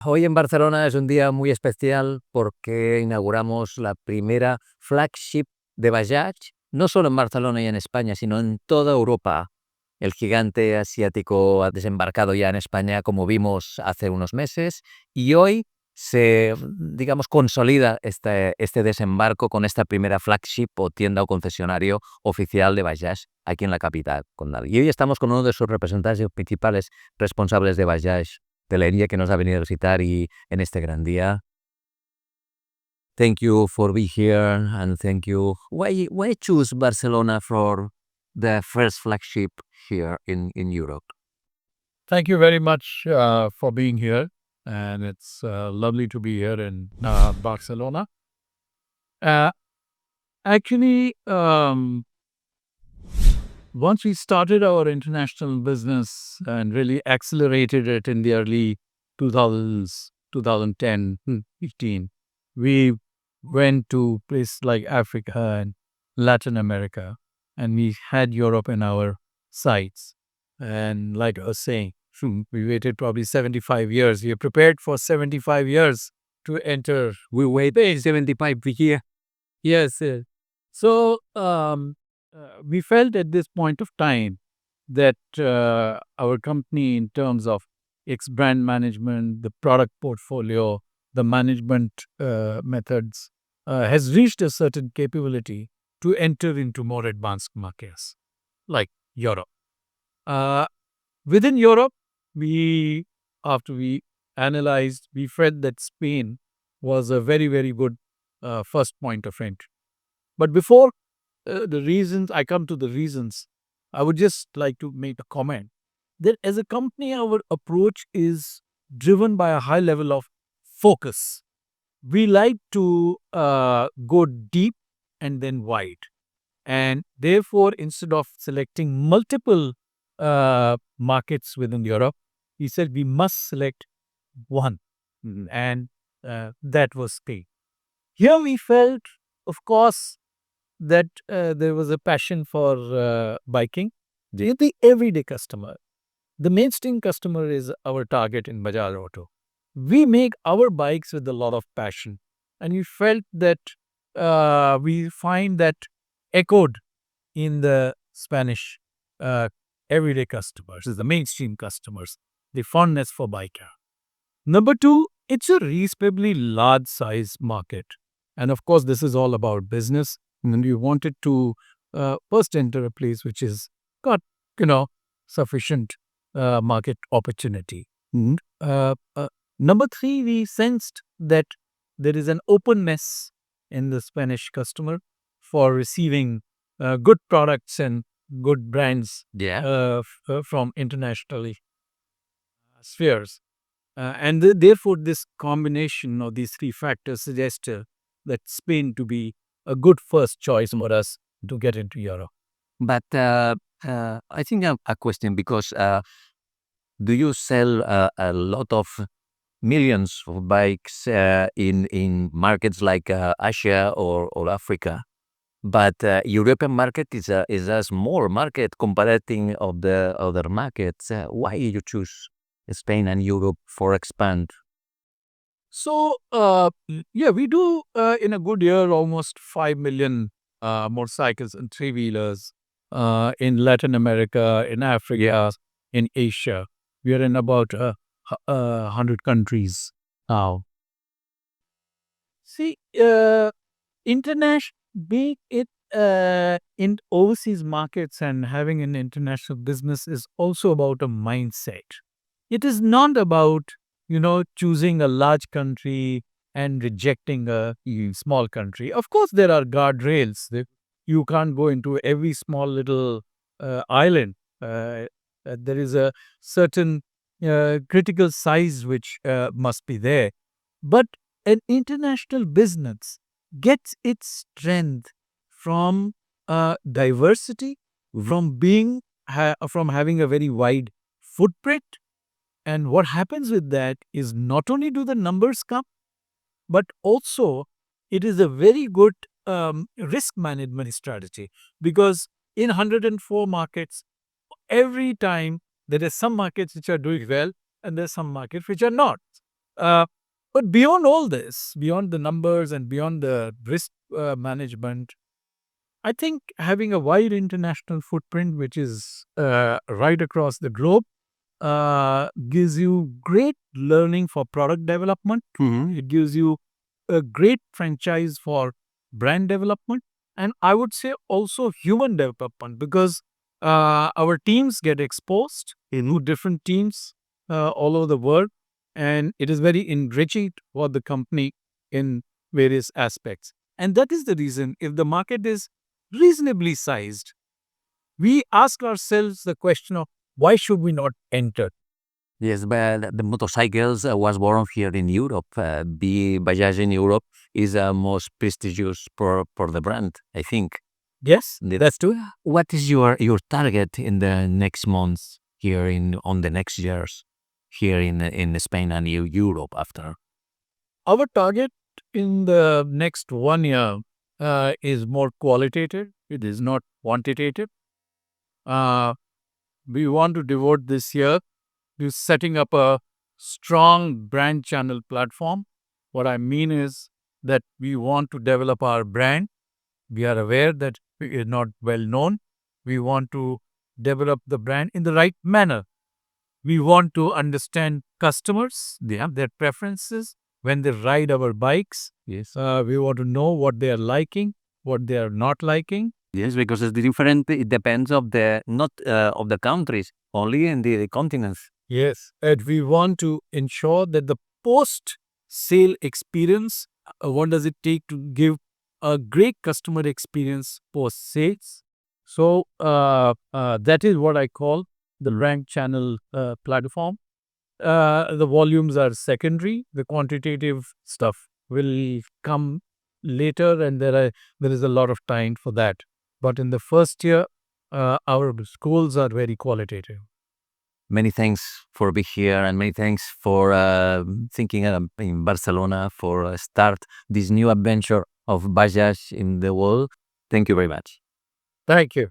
Hoy en Barcelona es un día muy especial porque inauguramos la primera flagship de Bajaj, no solo en Barcelona y en España, sino en toda Europa. El gigante asiático ha desembarcado ya en España, como vimos hace unos meses, y hoy se, digamos, consolida este desembarco con esta primera flagship o tienda o concesionario oficial de Bajaj aquí en la capital. Y hoy estamos con uno de sus representantes principales responsables de Bajaj, de la que nos ha venido a visitar y en este gran día. Thank you for being here and thank you. Why choose Barcelona for the first flagship here in Europe? Thank you very much for being here. And it's lovely to be here in Barcelona. Actually, once we started our international business and really accelerated it in the early 2000s, 2010, 15, we went to places like Africa and Latin America, and we had Europe in our sights. And like I was saying, we waited probably 75 years. We are prepared for 75 years to enter. We wait 75 years. Yes. So we felt at this point of time that our company, in terms of its brand management, the product portfolio, the management methods, has reached a certain capability to enter into more advanced markets like Europe. Within Europe, after we analyzed, we felt that Spain was a very, very good first point of entry. But before I come to the reasons, I would just like to make a comment that as a company, our approach is driven by a high level of focus. We like to go deep and then wide. And therefore, instead of selecting multiple markets within Europe, he said we must select one. And that was Spain. Here we felt, of course, that there was a passion for biking. The everyday customer, the mainstream customer is our target in Bajaj Auto. We make our bikes with a lot of passion. And we felt that we find that echoed in the Spanish everyday customers, the mainstream customers, the fondness for biker. Number two, it's a reasonably large size market. And of course, this is all about business. And we wanted to first enter a place which has got, sufficient market opportunity. Number three, we sensed that there is an openness in the Spanish customer for receiving good products and good brands from internationally spheres. And therefore, this combination of these three factors suggests that Spain to be a good first choice for us to get into Europe. But I think a question, because do you sell a lot of millions of bikes in markets like Asia or Africa? But European market is a small market comparating of the other markets. Why you choose Spain and Europe for expand? So, we do in a good year almost 5 million motorcycles and three-wheelers in Latin America, in Africa, in Asia. We are in about 100 countries now. See, international, being it in overseas markets and having an international business is also about a mindset. It is not about, choosing a large country and rejecting a small country. Of course, there are guardrails. You can't go into every small little island. There is a certain critical size which must be there. But an international business gets its strength from diversity, from from having a very wide footprint. And what happens with that is not only do the numbers come, but also it is a very good risk management strategy, because in 104 markets, every time there are some markets which are doing well and there's some markets which are not. But beyond all this, beyond the numbers and beyond the risk management, I think having a wide international footprint, which is right across the globe, gives you great learning for product development. It gives you a great franchise for brand development. And I would say also human development, because our teams get exposed to different teams all over the world. And it is very enriching for the company in various aspects. And that is the reason, if the market is reasonably sized, we ask ourselves the question of why should we not enter? Yes, but the motorcycles was born here in Europe. The Bajaj in Europe is the most prestigious for the brand, I think. Yes, that's true. What is your target in the next months here on the next years here in Spain and Europe after? Our target in the next 1 year is more qualitative. It is not quantitative. We want to devote this year to setting up a strong brand channel platform. What I mean is that we want to develop our brand. We are aware that it is not well known. We want to develop the brand in the right manner. We want to understand customers, their preferences when they ride our bikes. Yes. We want to know what they are liking, what they are not liking. Yes, because it's different. It depends of the not of the countries, only in the continents. Yes. And we want to ensure that the post-sale experience, what does it take to give a great customer experience post-sales? So that is what I call the brand channel platform. The volumes are secondary. The quantitative stuff will come later, and there is a lot of time for that. But in the first year, our schools are very qualitative. Many thanks for being here, and many thanks for thinking in Barcelona for start this new adventure of Bajaj in the world. Thank you very much. Thank you.